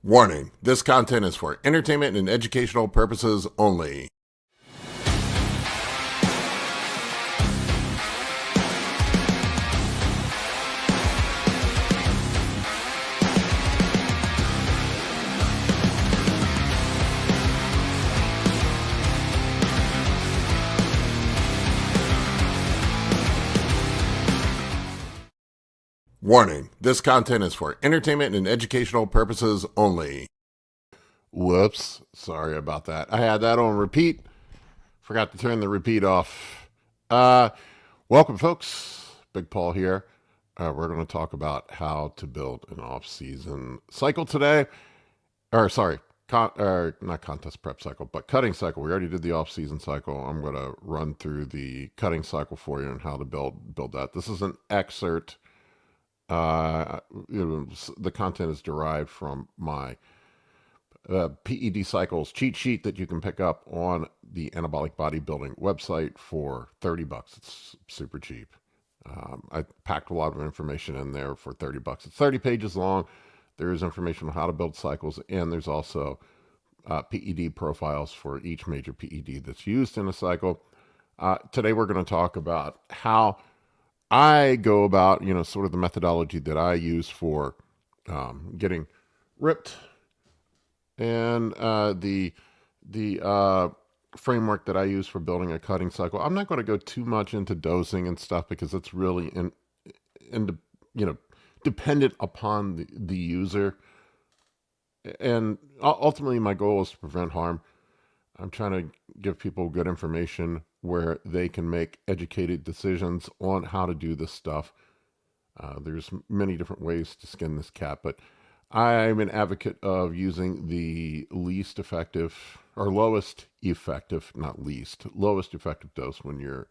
Warning, this content is for entertainment and educational purposes only. Warning, this content is for entertainment and educational purposes only. Whoops, sorry about that. I had that on repeat. Forgot to turn the repeat off. Welcome, folks. Big Paul here. We're going to talk about how to build an off-season cycle today. Not contest prep cycle, but cutting cycle. We already did the off-season cycle. I'm going to run through the cutting cycle for you and how to build that. This is an excerpt. The content is derived from my PED cycles cheat sheet that you can pick up on the Anabolic Bodybuilding website for $30. It's super cheap. I packed a lot of information in there for $30. It's 30 pages long. There is information on how to build cycles, and there's also PED profiles for each major PED that's used in a cycle. Today we're going to talk about how I go about, sort of the methodology that I use for getting ripped, and the framework that I use for building a cutting cycle. I'm not going to go too much into dosing and stuff because it's really dependent upon the user. And ultimately, my goal is to prevent harm. I'm trying to give people good information where they can make educated decisions on how to do this stuff. There's many different ways to skin this cat, but I'm an advocate of using the least effective or lowest effective, not least, lowest effective dose when you're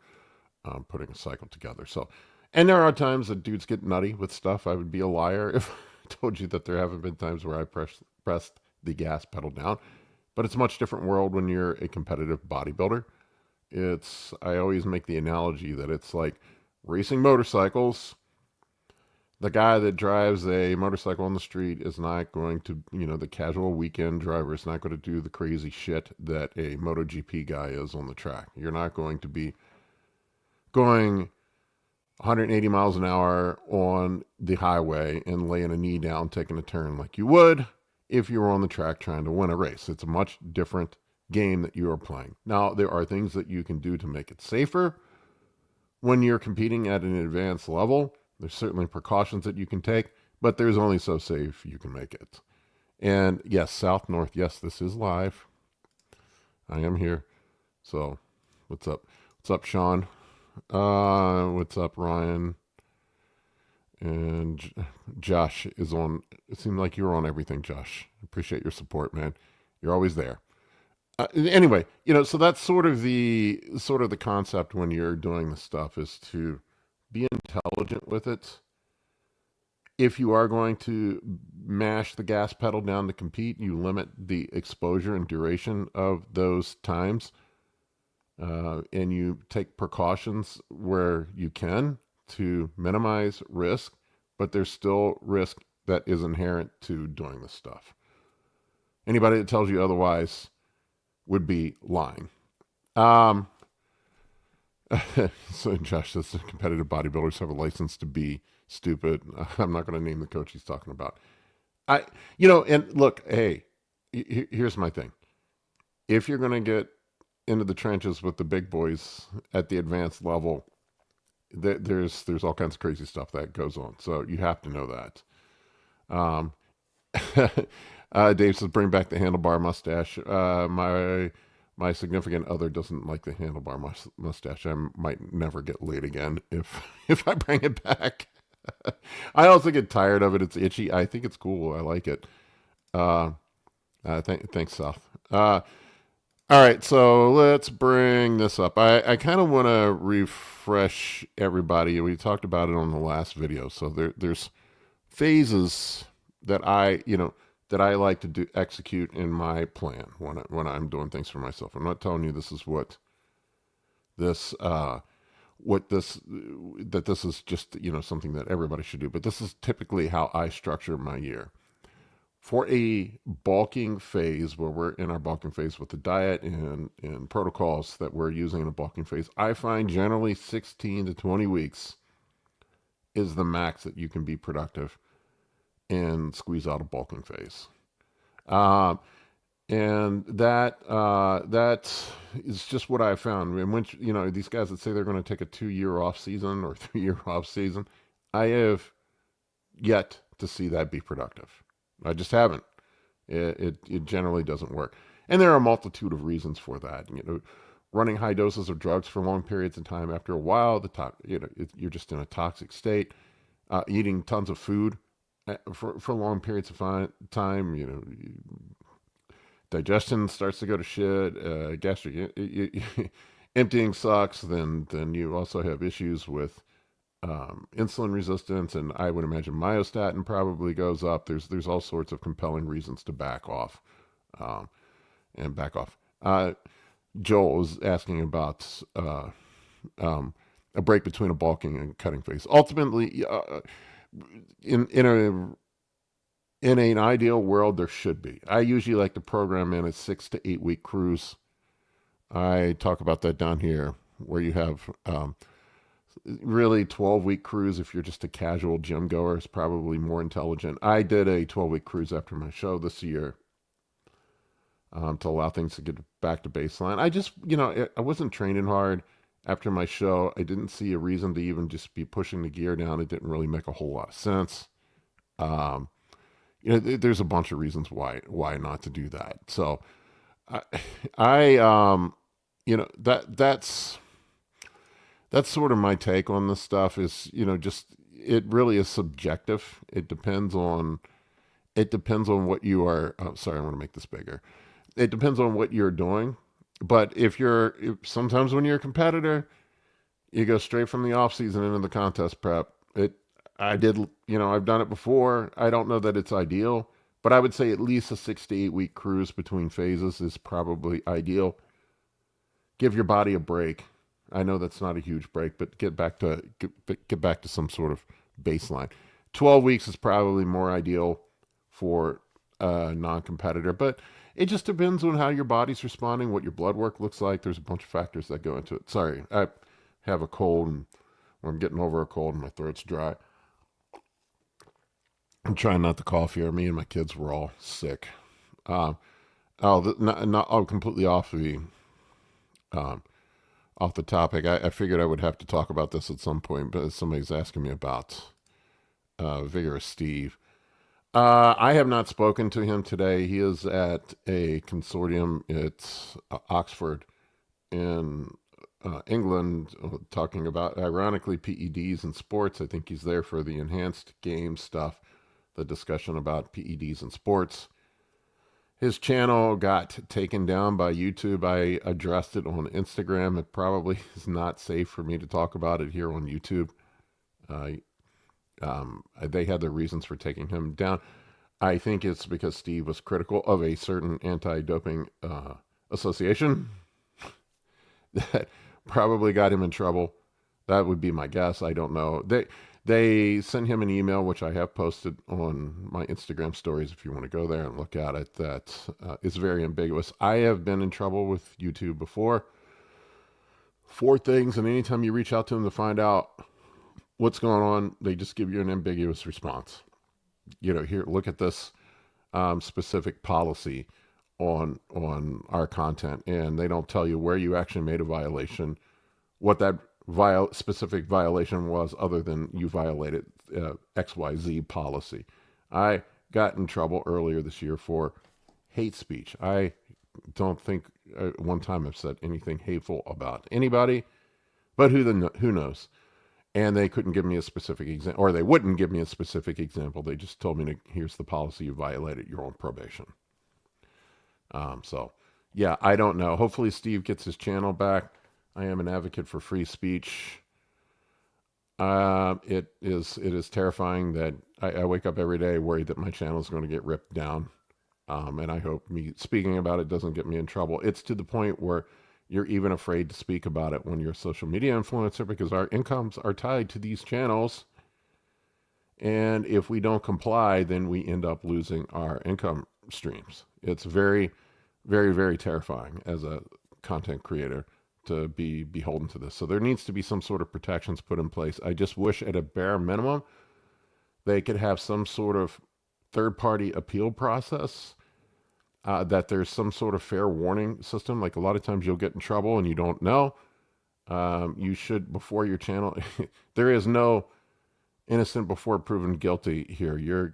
putting a cycle together. So, and there are times that dudes get nutty with stuff. I would be a liar if I told you that there haven't been times where I pressed the gas pedal down. But it's a much different world when you're a competitive bodybuilder. I always make the analogy that it's like racing motorcycles. The guy that drives a motorcycle on the street is not going to, the casual weekend driver is not going to do the crazy shit that a MotoGP guy is on the track. You're not going to be going 180 miles an hour on the highway and laying a knee down, taking a turn like you would if you were on the track trying to win a race. It's a much different game that you are playing. Now, there are things that you can do to make it safer when you're competing at an advanced level. There's certainly precautions that you can take, but there's only so safe you can make it. And yes, South North, yes, this is live. I am here. So, what's up? What's up, Sean? What's up, Ryan? And Josh is on. It seemed like you were on everything, Josh. Appreciate your support, man. You're always there. Anyway, so that's sort of the concept when you're doing this stuff, is to be intelligent with it. If you are going to mash the gas pedal down to compete, you limit the exposure and duration of those times, and you take precautions where you can to minimize risk, but there's still risk that is inherent to doing this stuff. Anybody that tells you otherwise would be lying. So Josh says the competitive bodybuilders have a license to be stupid. I'm not going to name the coach he's talking about. And look, hey, here's my thing. If you're going to get into the trenches with the big boys at the advanced level, there's all kinds of crazy stuff that goes on. So you have to know that. Dave says, bring back the handlebar mustache. My significant other doesn't like the handlebar mustache. I might never get laid again if I bring it back. I also get tired of it. It's itchy. I think it's cool. I like it. Thanks, Seth. All right, so let's bring this up. I kind of want to refresh everybody. We talked about it on the last video. So there's phases that I like to execute in my plan when I'm doing things for myself. I'm not telling you this is this is just something that everybody should do, but this is typically how I structure my year. for a bulking phase, where we're in our bulking phase with the diet and protocols that we're using in a bulking phase, I find generally 16 to 20 weeks is the max that you can be productive and squeeze out a bulking phase. Um, and that is just what I found. And when these guys that say they're going to take a 2 year off season or 3 year off season, I have yet to see that be productive. I just haven't. It generally doesn't work, and there are a multitude of reasons for that. Running high doses of drugs for long periods of time, after a while, you're just in a toxic state. Eating tons of food for long periods of time, digestion starts to go to shit. Gastric emptying sucks. Then you also have issues with insulin resistance, and I would imagine myostatin probably goes up. There's all sorts of compelling reasons to back off, um, and back off. Joel was asking about um, a break between a bulking and cutting phase. Ultimately, in an ideal world, there should be. I usually like to program in a 6 to 8 week cruise. I talk about that down here, where you have really 12-week cruise. If you're just a casual gym goer, is probably more intelligent. I did a 12-week cruise after my show this year, to allow things to get back to baseline. I wasn't training hard after my show. I didn't see a reason to even just be pushing the gear down. It didn't really make a whole lot of sense. Um, there's a bunch of reasons why not to do that. So I, I that's sort of my take on this stuff. Is just, it really is subjective. It depends on what you are. Oh, sorry, I want to make this bigger. It depends on what you're doing. But sometimes when you're a competitor, you go straight from the off season into the contest prep. I did, I've done it before. I don't know that it's ideal, but I would say at least a 6 to 8 week cruise between phases is probably ideal. Give your body a break. I know that's not a huge break, but get back to some sort of baseline. 12 weeks is probably more ideal for a non-competitor, but it just depends on how your body's responding, what your blood work looks like. There's a bunch of factors that go into it. Sorry, I have a cold, or I'm getting over a cold and my throat's dry. I'm trying not to cough here. Me and my kids were all sick. Um, completely um, off the topic. I figured I would have to talk about this at some point, but somebody's asking me about Vigorous Steve. I have not spoken to him today. He is at a consortium at Oxford in England, talking about, ironically, PEDs in sports. I think he's there for the enhanced game stuff, the discussion about PEDs in sports. His channel got taken down by YouTube. I addressed it on Instagram. It probably is not safe for me to talk about it here on YouTube. They had their reasons for taking him down. I think it's because Steve was critical of a certain anti-doping association that probably got him in trouble. That would be my guess. I don't know. They sent him an email, which I have posted on my Instagram stories if you want to go there and look at it, that is very ambiguous. I have been in trouble with YouTube before for things, and anytime you reach out to them to find out what's going on, they just give you an ambiguous response. Here, look at this specific policy on our content, and they don't tell you where you actually made a violation, what that specific violation was, other than you violated XYZ policy. I got in trouble earlier this year for hate speech. I don't think one time I've said anything hateful about anybody, but who knows? And they couldn't give me a specific example, or they wouldn't give me a specific example. They just told me, here's the policy, you violated, you're on probation. So, yeah, I don't know. Hopefully Steve gets his channel back. I am an advocate for free speech. It is terrifying that I wake up every day worried that my channel is going to get ripped down. And I hope me speaking about it doesn't get me in trouble. It's to the point where you're even afraid to speak about it when you're a social media influencer, because our incomes are tied to these channels. And if we don't comply, then we end up losing our income streams. It's very, very, very terrifying as a content creator to be beholden to this. So there needs to be some sort of protections put in place. I just wish at a bare minimum they could have some sort of third party appeal process, that there's some sort of fair warning system. Like a lot of times you'll get in trouble and you don't know. You should, before your channel, there is no innocent before proven guilty here. You're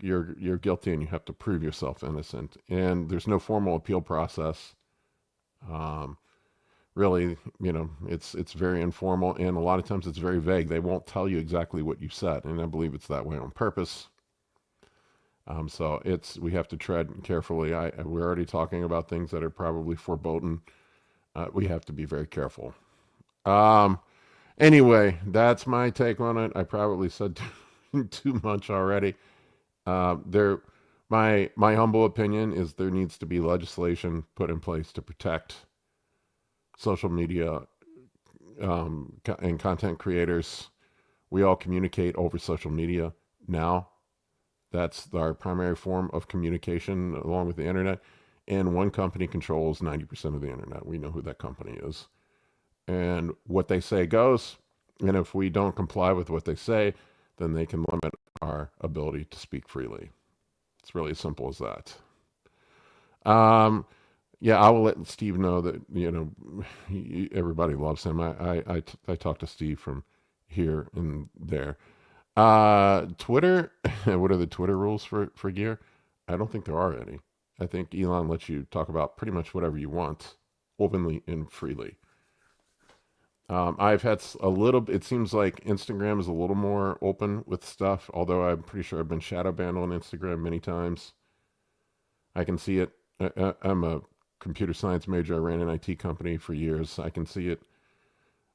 guilty and you have to prove yourself innocent. And there's no formal appeal process. Um, Really, it's very informal, and a lot of times it's very vague. They won't tell you exactly what you said, and I believe it's that way on purpose. So we have to tread carefully. We're already talking about things that are probably foreboding. We have to be very careful. Um, anyway, that's my take on it. I probably said too much already. There, my humble opinion is there needs to be legislation put in place to protect social media, and content creators. We all communicate over social media now. That's our primary form of communication along with the internet. And one company controls 90% of the internet. We know who that company is. And what they say goes. And if we don't comply with what they say, then they can limit our ability to speak freely. It's really as simple as that. Yeah, I will let Steve know that, everybody loves him. I talk to Steve from here and there. Twitter, what are the Twitter rules for gear? I don't think there are any. I think Elon lets you talk about pretty much whatever you want, openly and freely. I've had a little, it seems like Instagram is a little more open with stuff, although I'm pretty sure I've been shadow banned on Instagram many times. I can see it. I'm a computer science major. I ran an IT company for years. I can see it.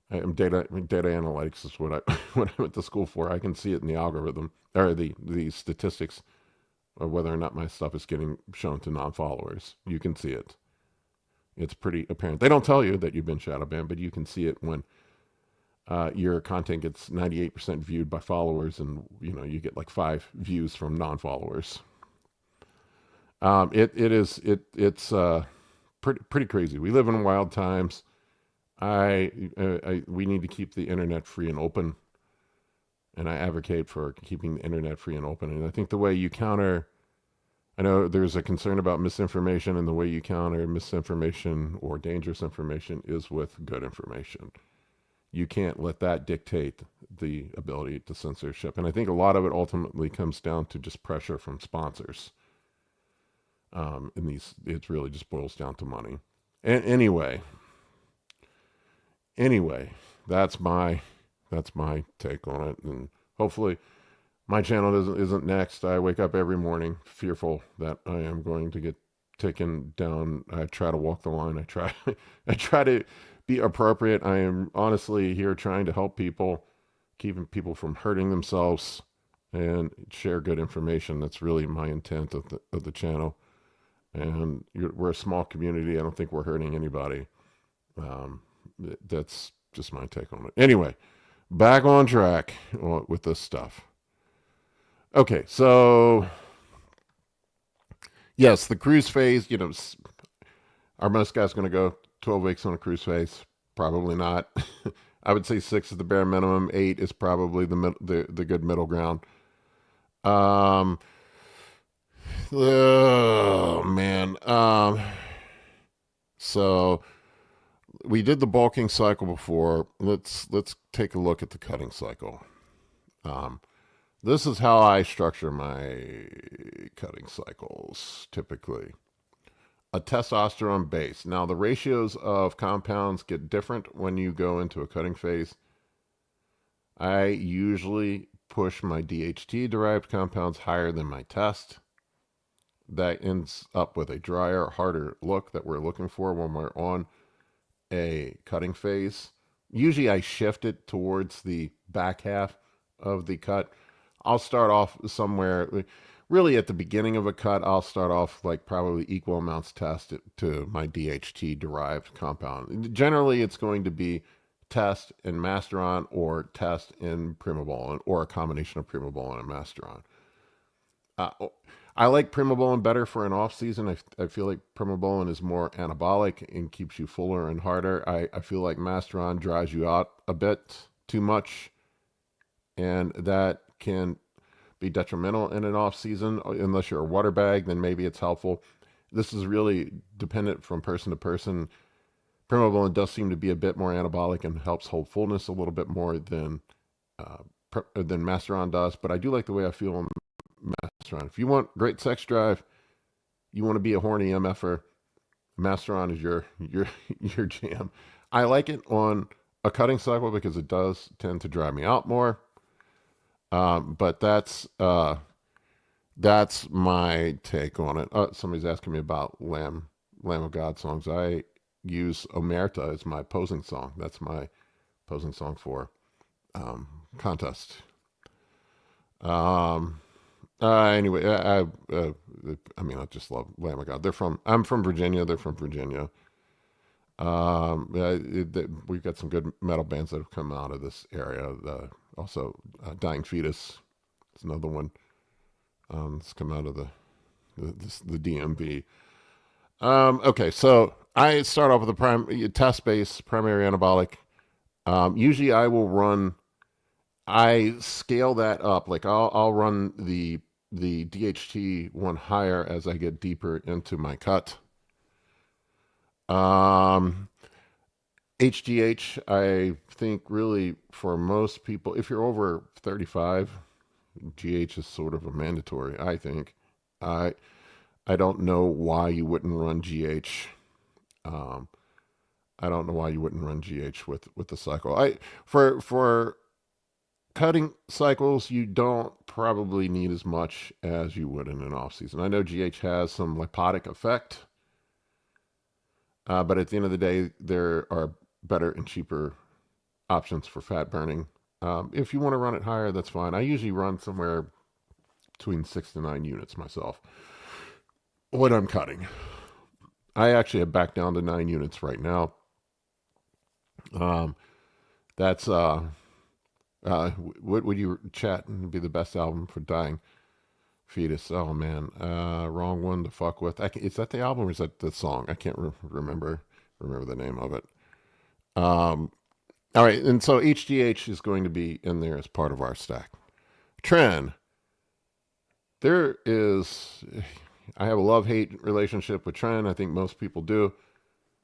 Data analytics is what I what I went to school for. I can see it in the algorithm or the statistics of whether or not my stuff is getting shown to non-followers. You can see it. It's pretty apparent. They don't tell you that you've been shadow banned, but you can see it when your content gets 98% viewed by followers, and you get like 5 views from non-followers. It's pretty crazy. We live in wild times. We need to keep the internet free and open, and I advocate for keeping the internet free and open. And I think the way you counter, I know there's a concern about misinformation, and the way you counter misinformation or dangerous information is with good information. You can't let that dictate the ability to censorship. And I think a lot of it ultimately comes down to just pressure from sponsors. It really just boils down to money. And anyway, that's my take on it, and hopefully my channel isn't next. I wake up every morning fearful that I am going to get taken down. I try to walk the line. I try to be appropriate. I am honestly here trying to help people, keeping people from hurting themselves, and share good information. That's really my intent of the channel. And we're a small community. I don't think we're hurting anybody. That's just my take on it. Anyway, back on track with this stuff. Okay, so yes, the cruise phase. Are most guys going to go 12 weeks on a cruise phase? Probably not. I would say 6 is the bare minimum. 8 is probably the good middle ground. Oh man. So we did the bulking cycle before. Let's take a look at the cutting cycle. This is how I structure my cutting cycles typically. A testosterone base. Now the ratios of compounds get different when you go into a cutting phase. I usually push my DHT derived compounds higher than my test. That ends up with a drier, harder look that we're looking for when we're on a cutting phase. Usually I shift it towards the back half of the cut. I'll start off somewhere, really at the beginning of a cut, I'll start off like probably equal amounts tested to my DHT derived compound. Generally, it's going to be test in Masteron or test in Primabol, or a combination of Primabol and a Masteron. Uh, I like Primobolan better for an off season. I feel like Primobolan is more anabolic and keeps you fuller and harder. I feel like Masteron dries you out a bit too much, and that can be detrimental in an off season. Unless you're a water bag, then maybe it's helpful. This is really dependent from person to person. Primobolan does seem to be a bit more anabolic and helps hold fullness a little bit more uh, than Masteron does. But I do like the way I feel on Masteron. If you want great sex drive, you want to be a horny MFer, Masteron is your jam. I like it on a cutting cycle because it does tend to dry me out more. But that's my take on it. Somebody's asking me about Lamb of God songs. I use Omerta as my posing song. That's my posing song for contest. Um, anyway, I mean, I just love Lamb of God. I'm from Virginia. They're from Virginia. We've got some good metal bands that have come out of this area. Also, Dying Fetus is another one. It's come out of the DMV. Okay, so I start off with a test-based primary anabolic. Usually, I scale that up. Like I'll run the DHT one higher as I get deeper into my cut. HGH, I think really for most people, if you're over 35, GH is sort of a mandatory, I think. I I don't know why you wouldn't run GH. Um, I don't know why you wouldn't run GH with the cycle. For cutting cycles, you don't probably need as much as you would in an off season. I know GH has some lipotic effect, but at the end of the day, there are better and cheaper options for fat burning. If you want to run it higher, that's fine. I usually run somewhere between 6 to 9 units myself when I'm cutting. I actually have backed down to 9 units right now. That's what would you chat and be the best album for dying fetus? Oh man, wrong one to fuck with. Is that the album or is that the song? I can't remember the name of it. All right, and so HGH is going to be in there as part of our stack. Tren. I have a love-hate relationship with Tren. I think most people do.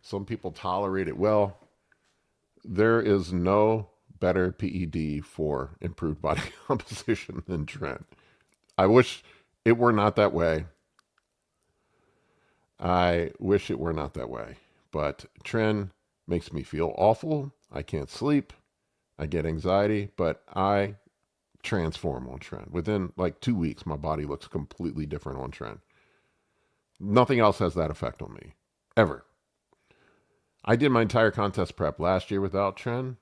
Some people tolerate it well. There is no better PED for improved body composition than Tren. I wish it were not that way. But Tren makes me feel awful. I can't sleep. I get anxiety, but I transform on Tren. Within like 2 weeks, my body looks completely different on Tren. Nothing else has that effect on me, ever. I did my entire contest prep last year without Tren.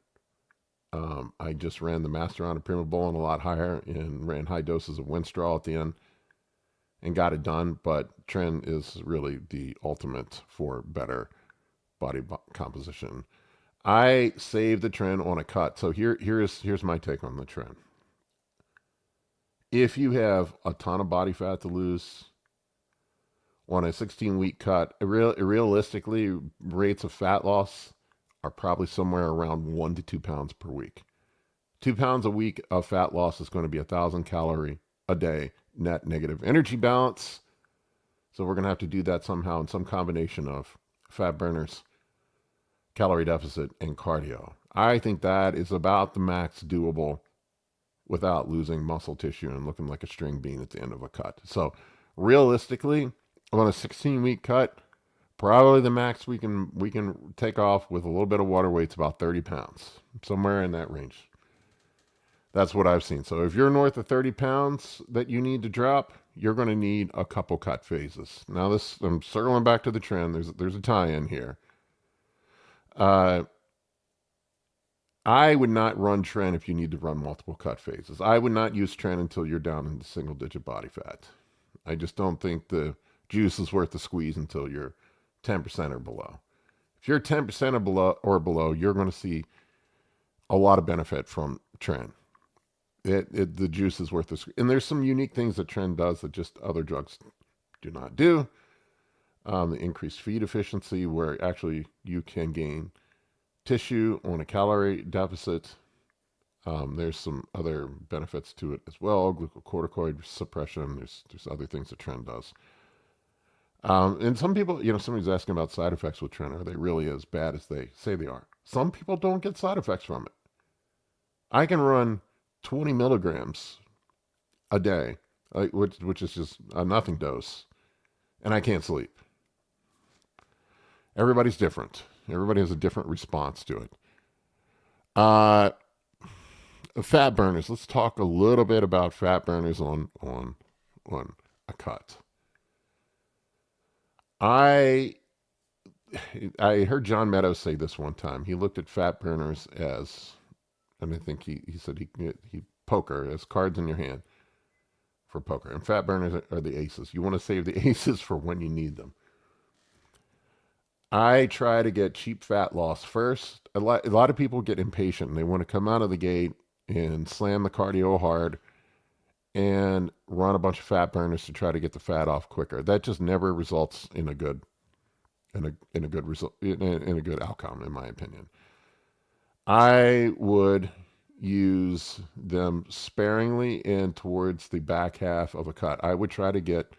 I just ran the Masteron and Primobolan a lot higher and ran high doses of Winstrol at the end and got it done. But Tren is really the ultimate for better body composition. I saved the Tren on a cut. So here's my take on the Tren. If you have a ton of body fat to lose on a 16-week cut, realistically, rates of fat loss are probably somewhere around 1 to 2 pounds per week. 2 pounds a week of fat loss is going to be 1,000 calorie a day net negative energy balance. So we're going to have to do that somehow in some combination of fat burners, calorie deficit, and cardio. I think that is about the max doable without losing muscle tissue and looking like a string bean at the end of a cut. So realistically, on a 16-week cut, probably the max we can take off with a little bit of water weight's about 30 pounds, somewhere in that range. That's what I've seen. So if you're north of 30 pounds that you need to drop, you're going to need a couple cut phases. Now I'm circling back to the Tren. There's a tie-in here. I would not run Tren if you need to run multiple cut phases. I would not use Tren until you're down into single-digit body fat. I just don't think the juice is worth the squeeze until you're 10% or below. If you're 10% or below, you're going to see a lot of benefit from Tren. The juice is worth this. And there's some unique things that Tren does that just other drugs do not do. The increased feed efficiency, where actually you can gain tissue on a calorie deficit. There's some other benefits to it as well. Glucocorticoid suppression. There's other things that Tren does. And some people, somebody's asking about side effects with Tren. Are they really as bad as they say they are? Some people don't get side effects from it. I can run 20 milligrams a day, which is just a nothing dose, and I can't sleep. Everybody's different. Everybody has a different response to it. Fat burners. Let's talk a little bit about fat burners on a cut. I heard John Meadows say this one time. He looked at fat burners as, and I think he said he poker as cards in your hand for poker. And fat burners are the aces. You want to save the aces for when you need them. I try to get cheap fat loss first. A lot of people get impatient and they want to come out of the gate and slam the cardio hard and run a bunch of fat burners to try to get the fat off quicker. That just never results in a good result, in a good outcome, in my opinion. I would use them sparingly and towards the back half of a cut. I would try to get,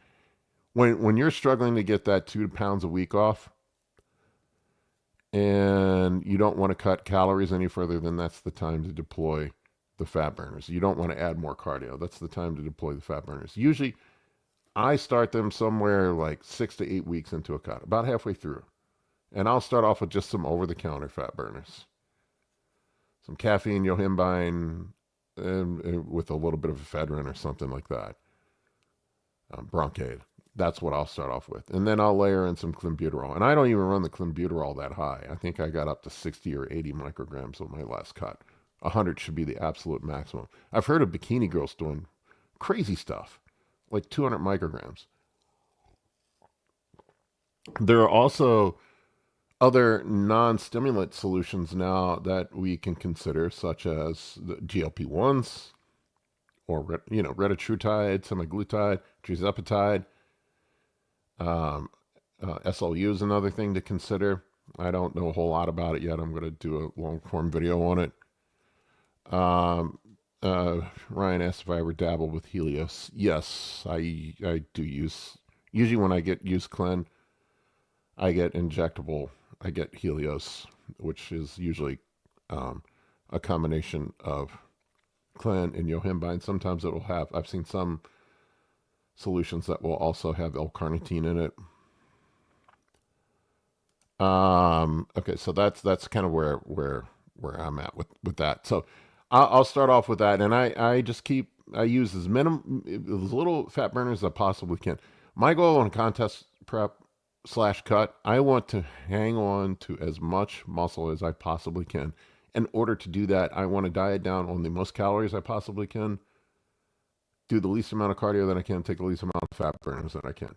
when you're struggling to get that 2 pounds a week off, and you don't want to cut calories any further, then that's the time to deploy the fat burners. You don't want to add more cardio. That's the time to deploy the fat burners. Usually, I start them somewhere like 6 to 8 weeks into a cut, about halfway through. And I'll start off with just some over-the-counter fat burners. Some caffeine, yohimbine, with a little bit of ephedrine or something like that. Bronchade. That's what I'll start off with. And then I'll layer in some clenbuterol. And I don't even run the clenbuterol that high. I think I got up to 60 or 80 micrograms on my last cut. 100 should be the absolute maximum. I've heard of bikini girls doing crazy stuff, like 200 micrograms. There are also other non-stimulant solutions now that we can consider, such as the GLP-1s, or retatrutide, semaglutide, tirzepatide. SLU is another thing to consider. I don't know a whole lot about it yet. I'm going to do a long-form video on it. Ryan asked if I ever dabble with Helios. Yes, I do use. Usually when I use Clen, I get Injectable. I get Helios, which is usually a combination of Clen and yohimbine. Sometimes it will have. I've seen some solutions that will also have L-carnitine in it. Okay, so that's kind of where I'm at with that. So I'll start off with that, and I use as little fat burners as I possibly can. My goal on contest prep / cut, I want to hang on to as much muscle as I possibly can. In order to do that, I want to diet down on the most calories I possibly can, do the least amount of cardio that I can, take the least amount of fat burners that I can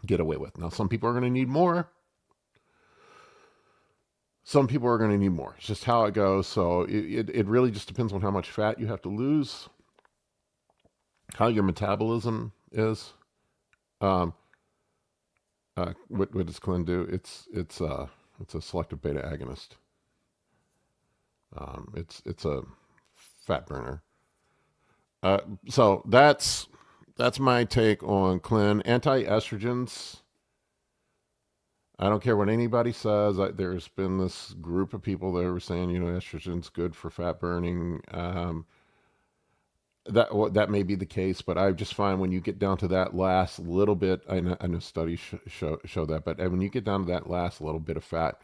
get away with. Now, some people are going to need more. Some people are going to need more. It's just how it goes. So it really just depends on how much fat you have to lose, how your metabolism is. What does Clen do? It's a selective beta agonist. It's a fat burner. So that's my take on Clen. Anti-estrogens, I don't care what anybody says. There's been this group of people that were saying, estrogen's good for fat burning. That may be the case, but I just find when you get down to that last little bit, I know studies show that, but when you get down to that last little bit of fat,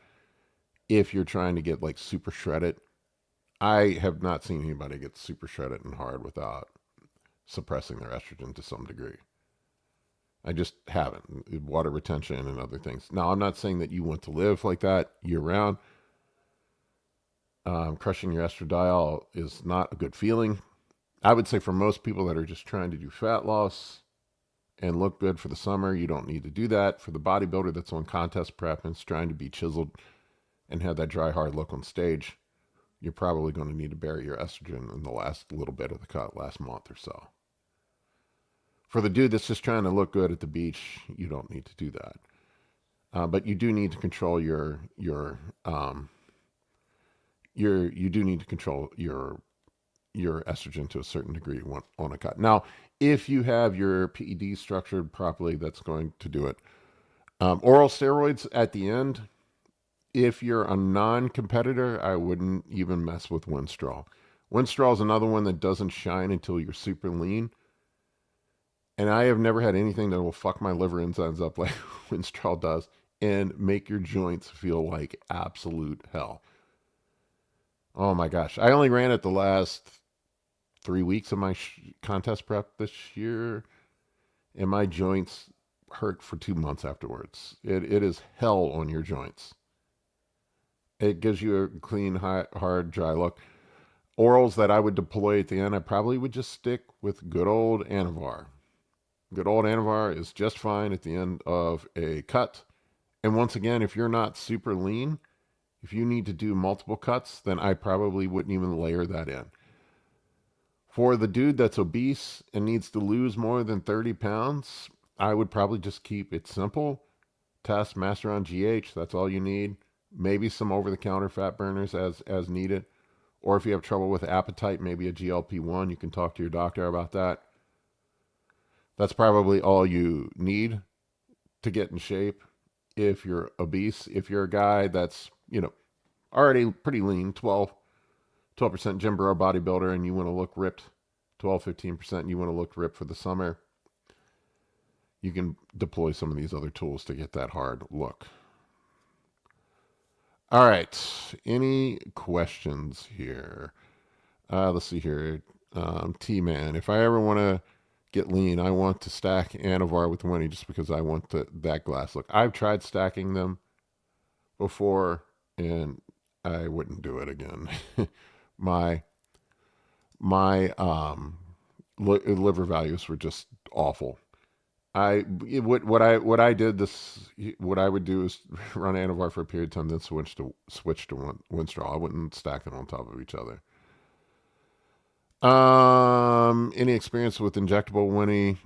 if you're trying to get like super shredded, I have not seen anybody get super shredded and hard without suppressing their estrogen to some degree. I just haven't. Water retention and other things. Now, I'm not saying that you want to live like that year-round. Crushing your estradiol is not a good feeling. I would say for most people that are just trying to do fat loss and look good for the summer, you don't need to do that. For the bodybuilder that's on contest prep and is trying to be chiseled and have that dry, hard look on stage, you're probably going to need to bury your estrogen in the last little bit of the cut, last month or so. For the dude that's just trying to look good at the beach, you don't need to do that. But you do need to control you do need to control your estrogen to a certain degree on a cut. Now, if you have your PED structured properly, that's going to do it. Oral steroids at the end, if you're a non-competitor, I wouldn't even mess with Winstrol. Winstrol is another one that doesn't shine until you're super lean. And I have never had anything that will fuck my liver enzymes up like Winstrol does and make your joints feel like absolute hell. Oh my gosh. I only ran it the last 3 weeks of my contest prep this year, and my joints hurt for 2 months afterwards. It is hell on your joints. It gives you a clean, hard, dry look. Orals that I would deploy at the end, I probably would just stick with good old Anavar. Good old Anavar is just fine at the end of a cut. And once again, if you're not super lean, if you need to do multiple cuts, then I probably wouldn't even layer that in. For the dude that's obese and needs to lose more than 30 pounds, I would probably just keep it simple. Test master on GH, that's all you need. Maybe some over-the-counter fat burners as needed. Or if you have trouble with appetite, maybe a GLP-1, you can talk to your doctor about that. That's probably all you need to get in shape if you're obese. If you're a guy that's, already pretty lean, 12% gym bro bodybuilder, and you want to look ripped, 15%, and you want to look ripped for the summer, you can deploy some of these other tools to get that hard look. All right. Any questions here? Let's see here. T-Man, if I ever want to get lean, I want to stack Anavar with Winnie just because I want that glass look. I've tried stacking them before, and I wouldn't do it again. my liver values were just awful. What I would do is run Anavar for a period of time, then switch to Winstrol. I wouldn't stack them on top of each other. Any experience with injectable Winnie?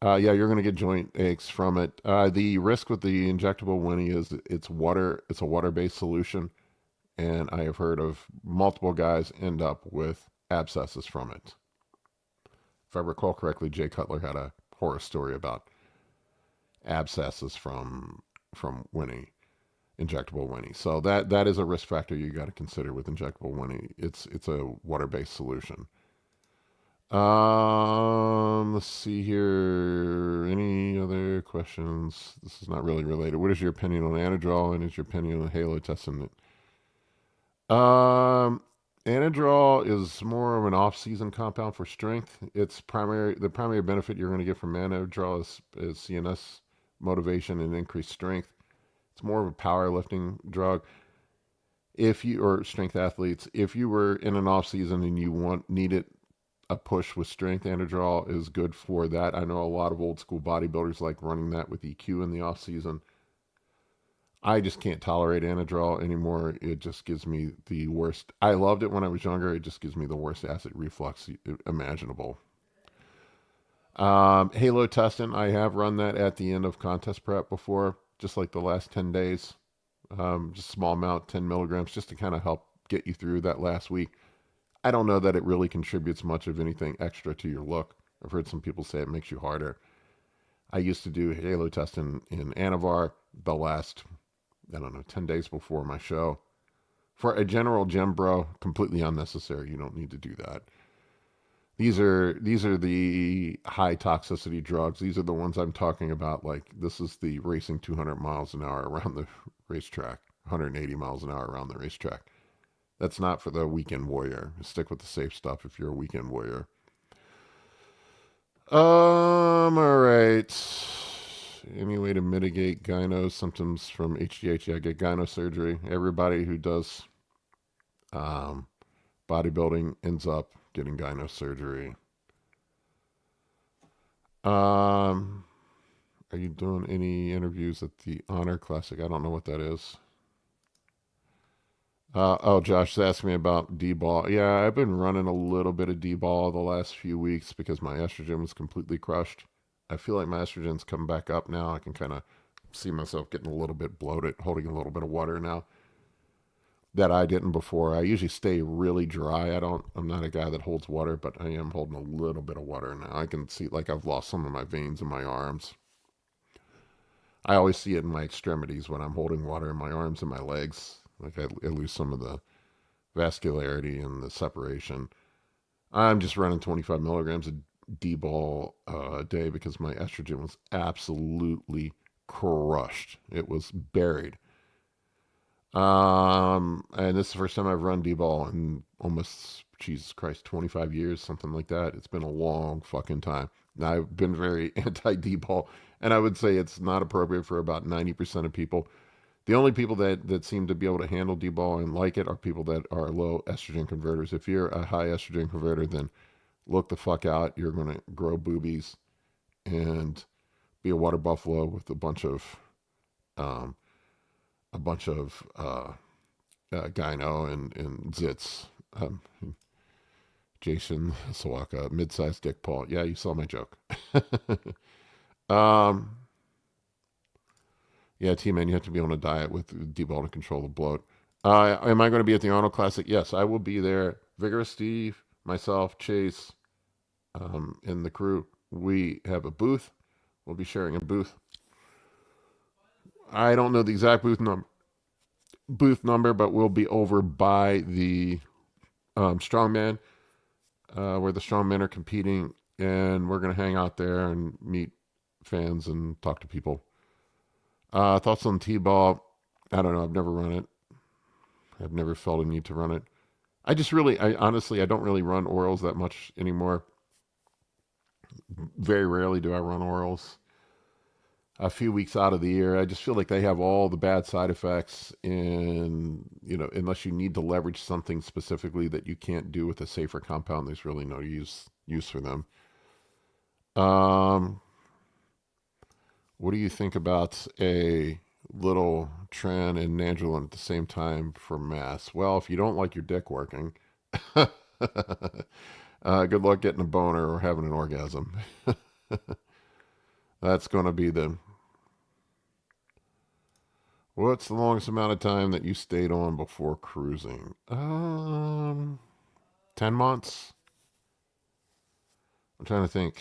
Yeah, you're going to get joint aches from it. The risk with the injectable Winnie is it's water. It's a water-based solution, and I have heard of multiple guys end up with abscesses from it. If I recall correctly, Jay Cutler had a horror story about abscesses from Winnie, injectable Winnie. So that is a risk factor you got to consider with injectable Winnie. It's a water-based solution. Let's see here. Any other questions? This is not really related. What is your opinion on Anadrol, and is your opinion on Halotestin? Anadrol is more of an off-season compound for strength. The primary benefit you're going to get from Anadrol is CNS motivation and increased strength. It's more of a powerlifting drug. Or strength athletes, if you were in an off-season and you needed a push with strength, Anadrol is good for that. I know a lot of old school bodybuilders like running that with EQ in the off season. I just can't tolerate Anadrol anymore. It just gives me the worst. I loved it when I was younger. It just gives me the worst acid reflux imaginable. Halotestin, I have run that at the end of contest prep before, just like the last 10 days. Just small amount, 10 milligrams, just to kind of help get you through that last week. I don't know that it really contributes much of anything extra to your look. I've heard some people say it makes you harder. I used to do Halotestin in Anavar the last, 10 days before my show. For a general gym bro, completely unnecessary. You don't need to do that. These are the high toxicity drugs. These are the ones I'm talking about. Like, this is the racing 200 miles an hour around the racetrack, 180 miles an hour around the racetrack. That's not for the weekend warrior. Stick with the safe stuff if you're a weekend warrior. All right. Any way to mitigate gyno symptoms from HGH? Yeah, get gyno surgery. Everybody who does bodybuilding ends up getting gyno surgery. Are you doing any interviews at the Honor Classic? I don't know what that is. Oh, Josh is asking me about D-ball. Yeah, I've been running a little bit of D-ball the last few weeks because my estrogen was completely crushed. I feel like my estrogen's come back up now. I can kind of see myself getting a little bit bloated, holding a little bit of water now that I didn't before. I usually stay really dry. I'm not a guy that holds water, but I am holding a little bit of water now. I can see like I've lost some of my veins in my arms. I always see it in my extremities when I'm holding water in my arms and my legs. Like I lose some of the vascularity and the separation. I'm just running 25 milligrams of D-ball a day because my estrogen was absolutely crushed. It was buried. And this is the first time I've run D-ball in almost, Jesus Christ, 25 years, something like that. It's been a long fucking time. Now, I've been very anti D-ball, and I would say it's not appropriate for about 90% of people. The only people that seem to be able to handle D-ball and like it are people that are low estrogen converters. If you're a high estrogen converter, then look the fuck out. You're going to grow boobies and be a water buffalo with um, a bunch of gyno and zits. Jason Sawaka, mid-sized dick Paul. Yeah, you saw my joke. um, yeah, T-Man, you have to be on a diet with D-ball to control the bloat. Am I going to be at the Arnold Classic? Yes, I will be there. Vigorous Steve, myself, Chase, and the crew. We have a booth. We'll be sharing a booth. I don't know the exact booth number, but we'll be over by the strongman, where the strongmen are competing, and we're gonna hang out there and meet fans and talk to people. Thoughts on T-ball? I don't know. I've never run it. I've never felt a need to run it. I honestly, I don't really run orals that much anymore. Very rarely do I run orals. A few weeks out of the year, I just feel like they have all the bad side effects, and unless you need to leverage something specifically that you can't do with a safer compound, there's really no use for them. Um, what do you think about a little Tren and Nandrolone at the same time for mass? Well, if you don't like your dick working, good luck getting a boner or having an orgasm. That's going to be the What's the longest amount of time that you stayed on before cruising? 10 months. I'm trying to think.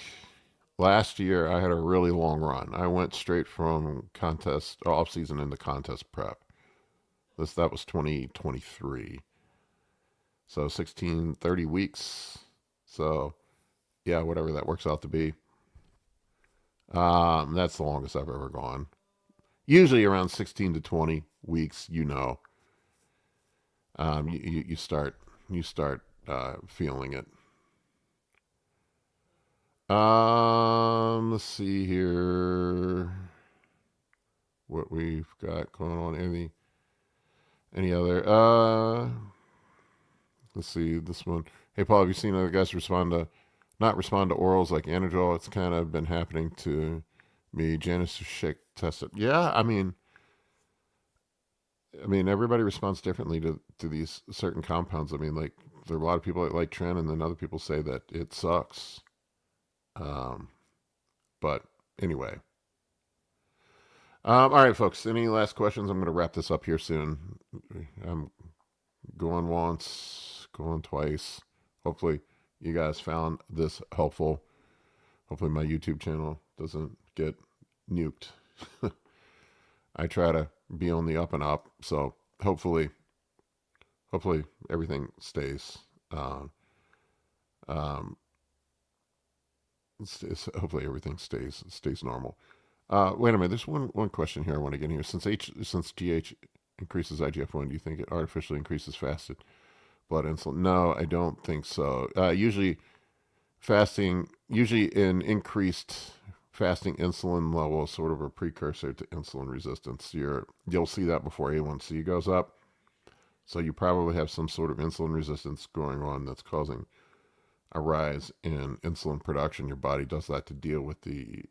Last year, I had a really long run. I went straight from contest off season into contest prep. That was 2023. So 16, 30 weeks. So yeah, whatever that works out to be. That's the longest I've ever gone. Usually around 16 to 20 weeks, you start feeling it. Let's see here what we've got going on. Any other? Let's see this one. Hey Paul, have you seen other guys not respond to orals like Anadrol? It's kind of been happening to me. Janice Shake tested. Yeah, I mean, everybody responds differently to these certain compounds. I mean, like there are a lot of people that like Tren, and then other people say that it sucks. Um, but anyway, all right, folks. Any last questions? I'm going to wrap this up here soon. I'm going once, going twice. Hopefully, you guys found this helpful. Hopefully, my YouTube channel doesn't get nuked. I try to be on the up and up, so hopefully everything stays. Um, hopefully everything stays normal. Wait a minute. There's one question here I want to get in here. Since GH increases IGF-1, do you think it artificially increases fasted blood insulin? No, I don't think so. Usually an increased fasting insulin level is sort of a precursor to insulin resistance. You'll see that before A1C goes up. So you probably have some sort of insulin resistance going on that's causing a rise in insulin production. Your body does that to deal with the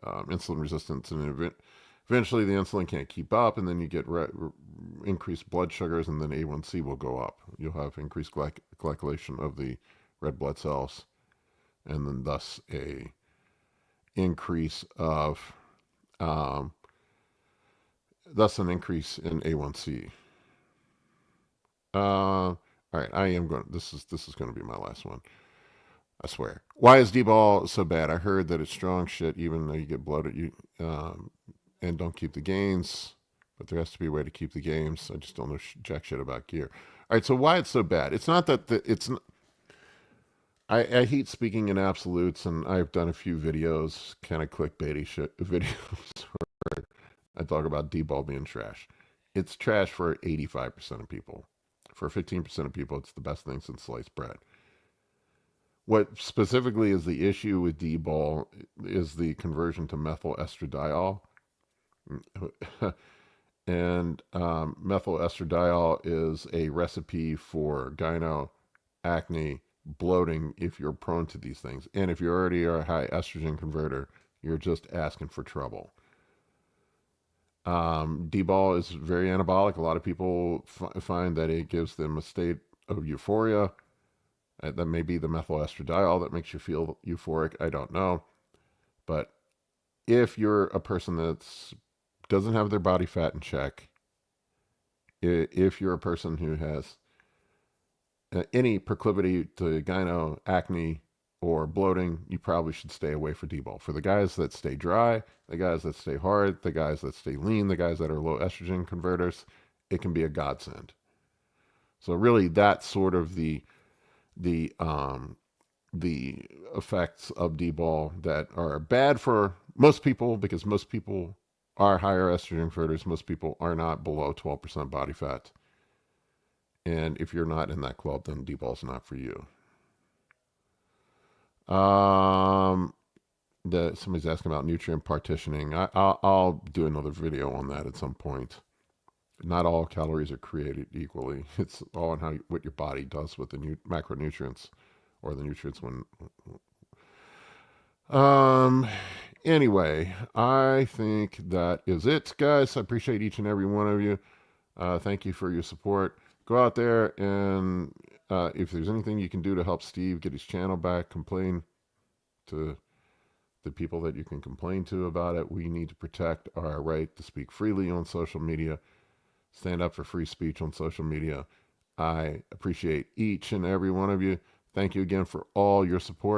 insulin resistance, and eventually the insulin can't keep up, and then you get increase blood sugars, and then A1C will go up. You'll have increased glycation of the red blood cells, and then thus a increase of um, thus an increase in A1C. All right, I am going. This is going to be my last one. I swear. Why is Dbol so bad? I heard that it's strong shit, even though you get bloated, and don't keep the gains. But there has to be a way to keep the gains. I just don't know jack shit about gear. All right, so why it's so bad? It's not that it's. I hate speaking in absolutes, and I've done a few videos, kind of clickbaity shit videos, where I talk about Dbol being trash. It's trash for 85% of people. For 15% of people, it's the best thing since sliced bread. What specifically is the issue with Dbol is the conversion to methyl estradiol. And methyl estradiol is a recipe for gyno, acne, bloating if you're prone to these things. And if you already are a high estrogen converter, you're just asking for trouble. Dbol is very anabolic. A lot of people find that it gives them a state of euphoria. That may be the methyl estradiol that makes you feel euphoric. I don't know. But if you're a person that doesn't have their body fat in check, if you're a person who has any proclivity to gyno, acne, or bloating, you probably should stay away from Dbol. For the guys that stay dry, the guys that stay hard, the guys that stay lean, the guys that are low estrogen converters, it can be a godsend. So really, that's sort of the effects of Dbol that are bad for most people, because most people are higher estrogen converters. Most people are not below 12% body fat. And if you're not in that club, then Dbol's not for you. Somebody's asking about nutrient partitioning. I'll do another video on that at some point. Not all calories are created equally. It's all on what your body does with the macronutrients, or the nutrients when. Anyway, I think that is it, guys. I appreciate each and every one of you. Thank you for your support. Go out there, and if there's anything you can do to help Steve get his channel back, complain to the people that you can complain to about it. We need to protect our right to speak freely on social media. Stand up for free speech on social media. I appreciate each and every one of you. Thank you again for all your support.